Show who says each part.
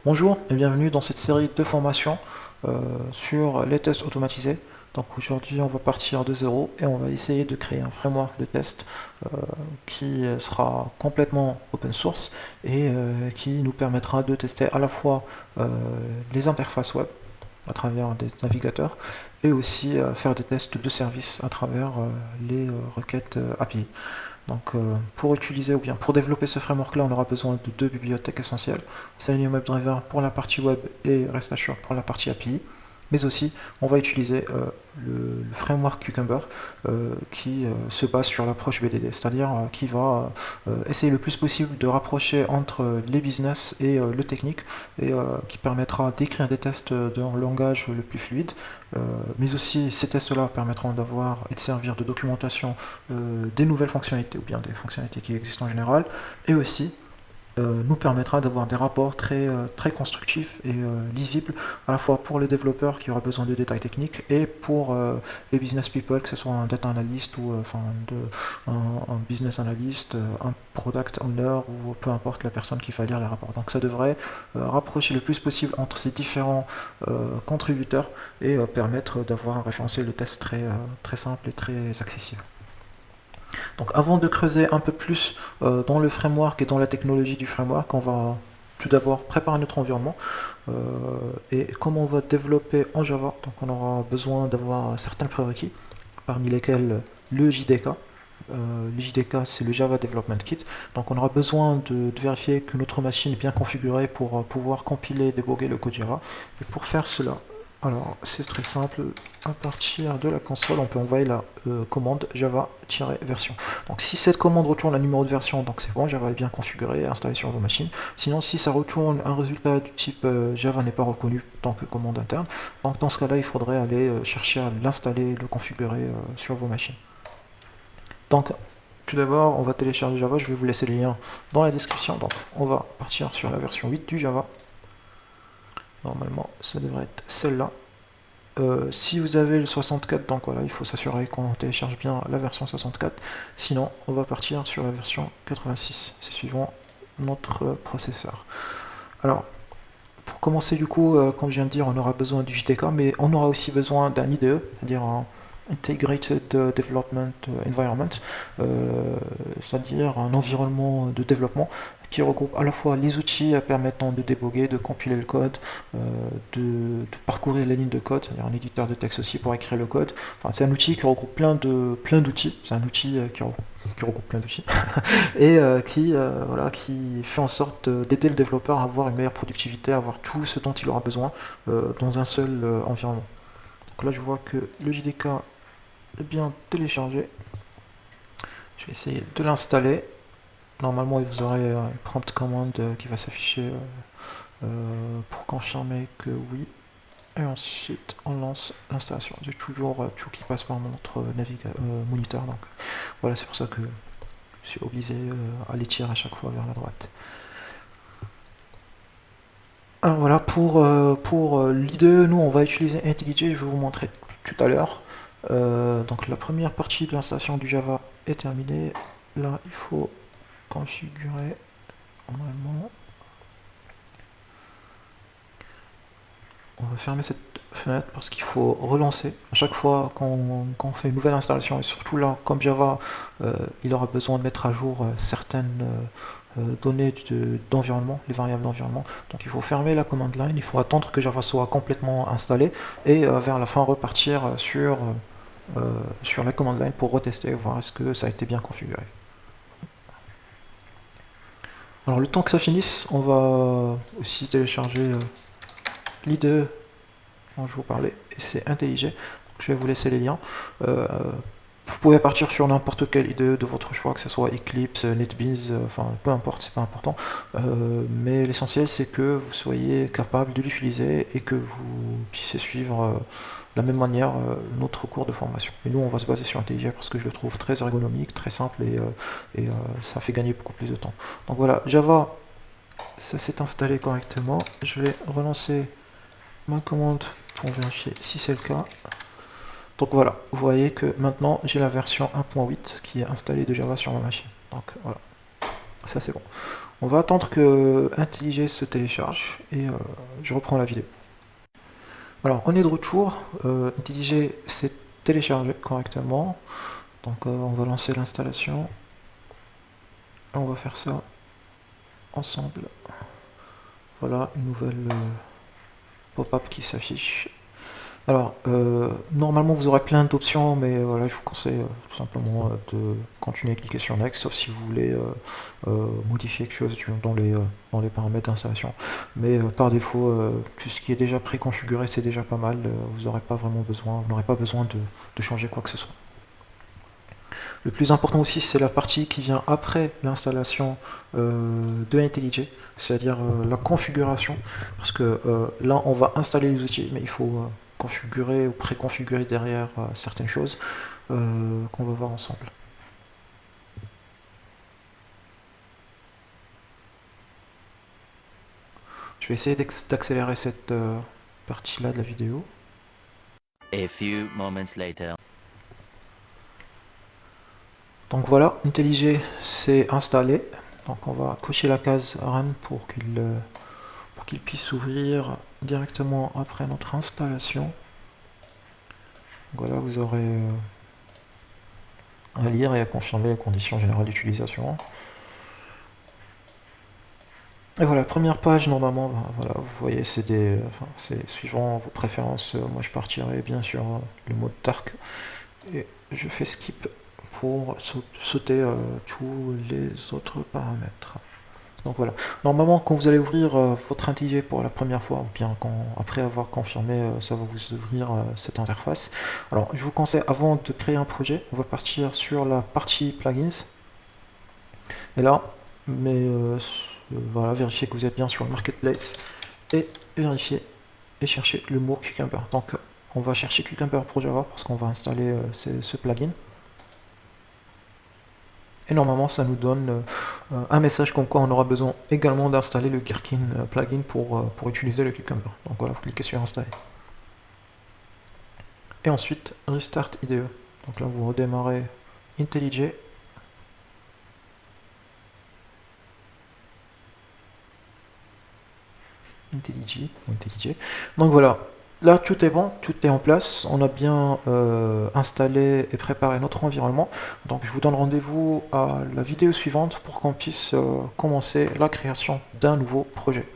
Speaker 1: Bonjour et bienvenue dans cette série de formations sur les tests automatisés. Donc aujourd'hui on va partir de zéro et on va essayer de créer un framework de test qui sera complètement open source et qui nous permettra de tester à la fois les interfaces web à travers des navigateurs et aussi faire des tests de service à travers les requêtes API. Donc pour utiliser ou bien pour développer ce framework là, on aura besoin de deux bibliothèques essentielles: Selenium WebDriver pour la partie web et Rest Assured pour la partie API. Mais aussi on va utiliser le framework Cucumber qui se base sur l'approche BDD, c'est-à-dire qui va essayer le plus possible de rapprocher entre les business et le technique, et qui permettra d'écrire des tests dans le langage le plus fluide. Mais aussi ces tests-là permettront d'avoir et de servir de documentation des nouvelles fonctionnalités ou bien des fonctionnalités qui existent en général, et aussi nous permettra d'avoir des rapports très constructifs et lisibles, à la fois pour les développeurs qui auraient besoin de détails techniques et pour les business people, que ce soit un data analyst ou un business analyst, un product owner ou peu importe la personne qui va lire les rapports. Donc ça devrait rapprocher le plus possible entre ces différents contributeurs et permettre d'avoir un référentiel de test très simple et très accessible. Donc avant de creuser un peu plus dans le framework et dans la technologie du framework, on va tout d'abord préparer notre environnement et comment on va développer en Java. Donc on aura besoin d'avoir certains prérequis, parmi lesquels le JDK. Le JDK, c'est le Java Development Kit. Donc on aura besoin de vérifier que notre machine est bien configurée pour pouvoir compiler et débugger le code Java. Et pour faire cela, alors c'est très simple, à partir de la console on peut envoyer la commande java-version. Donc si cette commande retourne un numéro de version, donc c'est bon, Java est bien configuré et installé sur vos machines. Sinon si ça retourne un résultat du type Java n'est pas reconnu tant que commande interne, donc dans ce cas là il faudrait aller chercher à l'installer, le configurer sur vos machines. Donc tout d'abord on va télécharger Java, je vais vous laisser les liens dans la description. Donc on va partir sur la version 8 du Java. Normalement ça devrait être celle-là. Si vous avez le 64, donc voilà, il faut s'assurer qu'on télécharge bien la version 64. Sinon, on va partir sur la version 86. C'est suivant notre processeur. Alors, pour commencer du coup, comme je viens de dire, on aura besoin du JDK, mais on aura aussi besoin d'un IDE, c'est-à-dire un Integrated Development Environment, c'est-à-dire un environnement de développement qui regroupe à la fois les outils permettant de débugger, de compiler le code, de parcourir les lignes de code, c'est-à-dire un éditeur de texte aussi pour écrire le code. Enfin, c'est un outil qui regroupe plein d'outils, c'est un outil qui regroupe plein d'outils, et qui fait en sorte d'aider le développeur à avoir une meilleure productivité, à avoir tout ce dont il aura besoin dans un seul environnement. Donc là je vois que le JDK est bien téléchargé. Je vais essayer de l'installer. Normalement vous aurez une prompt command qui va s'afficher pour confirmer que oui. Et ensuite on lance l'installation. J'ai toujours tout qui passe par notre moniteur. Donc voilà, c'est pour ça que je suis obligé à aller tirer à chaque fois vers la droite. Alors voilà, pour l'IDE, nous on va utiliser IntelliJ, je vais vous montrer tout à l'heure. Donc la première partie de l'installation du Java est terminée. Là, il faut configurer normalement. On va fermer cette fenêtre parce qu'il faut relancer à chaque fois qu'on fait une nouvelle installation, et surtout là, comme Java, il aura besoin de mettre à jour certaines données d'environnement, les variables d'environnement. Donc il faut fermer la command line, il faut attendre que Java soit complètement installé et vers la fin repartir sur la command line pour retester, voir est-ce que ça a été bien configuré. Alors le temps que ça finisse, on va aussi télécharger l'IDE dont je vous parlais, et c'est IntelliJ. Je vais vous laisser les liens. Vous pouvez partir sur n'importe quelle IDE de votre choix, que ce soit Eclipse, NetBeans, enfin peu importe, c'est pas important. Mais l'essentiel c'est que vous soyez capable de l'utiliser et que vous puissiez suivre de la même manière notre cours de formation. Et nous on va se baser sur IntelliJ parce que je le trouve très ergonomique, très simple et ça fait gagner beaucoup plus de temps. Donc voilà, Java, ça s'est installé correctement. Je vais relancer ma commande pour vérifier si c'est le cas. Donc voilà, vous voyez que maintenant j'ai la version 1.8 qui est installée de Java sur ma machine. Donc voilà. Ça c'est bon. On va attendre que IntelliJ se télécharge et je reprends la vidéo. Alors on est de retour, IntelliJ s'est téléchargé correctement, donc on va lancer l'installation. On va faire ça ensemble. Voilà une nouvelle pop-up qui s'affiche. Alors, normalement vous aurez plein d'options, mais voilà, je vous conseille tout simplement de continuer à cliquer sur Next, sauf si vous voulez modifier quelque chose dans les paramètres d'installation. Mais par défaut, tout ce qui est déjà préconfiguré, c'est déjà pas mal. Vous n'aurez pas vraiment besoin, vous n'aurez pas besoin de changer quoi que ce soit. Le plus important aussi, c'est la partie qui vient après l'installation de IntelliJ, c'est-à-dire la configuration, parce que là, on va installer les outils, mais il faut configurer ou préconfigurer derrière certaines choses qu'on va voir ensemble. Je vais essayer d'accélérer cette partie-là de la vidéo.
Speaker 2: A few moments later.
Speaker 1: Donc voilà, IntelliJ s'est installé. Donc on va cocher la case Run pour qu'il puisse s'ouvrir directement après notre installation. Voilà, vous aurez à lire et à confirmer les conditions générales d'utilisation. Et voilà, première page, normalement, voilà, vous voyez, c'est suivant vos préférences. Moi, je partirai bien sur le mode Dark et je fais skip pour sauter tous les autres paramètres. Donc voilà, normalement quand vous allez ouvrir votre IntelliJ pour la première fois, ou bien après avoir confirmé, ça va vous ouvrir cette interface. Alors je vous conseille, avant de créer un projet, on va partir sur la partie plugins. Et là, voilà, vérifiez que vous êtes bien sur le marketplace et vérifiez et chercher le mot Cucumber. Donc on va chercher Cucumber pour Java parce qu'on va installer ce plugin. Et normalement ça nous donne un message comme quoi on aura besoin également d'installer le Gherkin plugin pour utiliser le Cucumber. Donc voilà, vous cliquez sur installer. Et ensuite Restart IDE. Donc là vous redémarrez IntelliJ. IntelliJ. Donc voilà, là tout est bon, tout est en place, on a bien installé et préparé notre environnement. Donc je vous donne rendez-vous à la vidéo suivante pour qu'on puisse commencer la création d'un nouveau projet.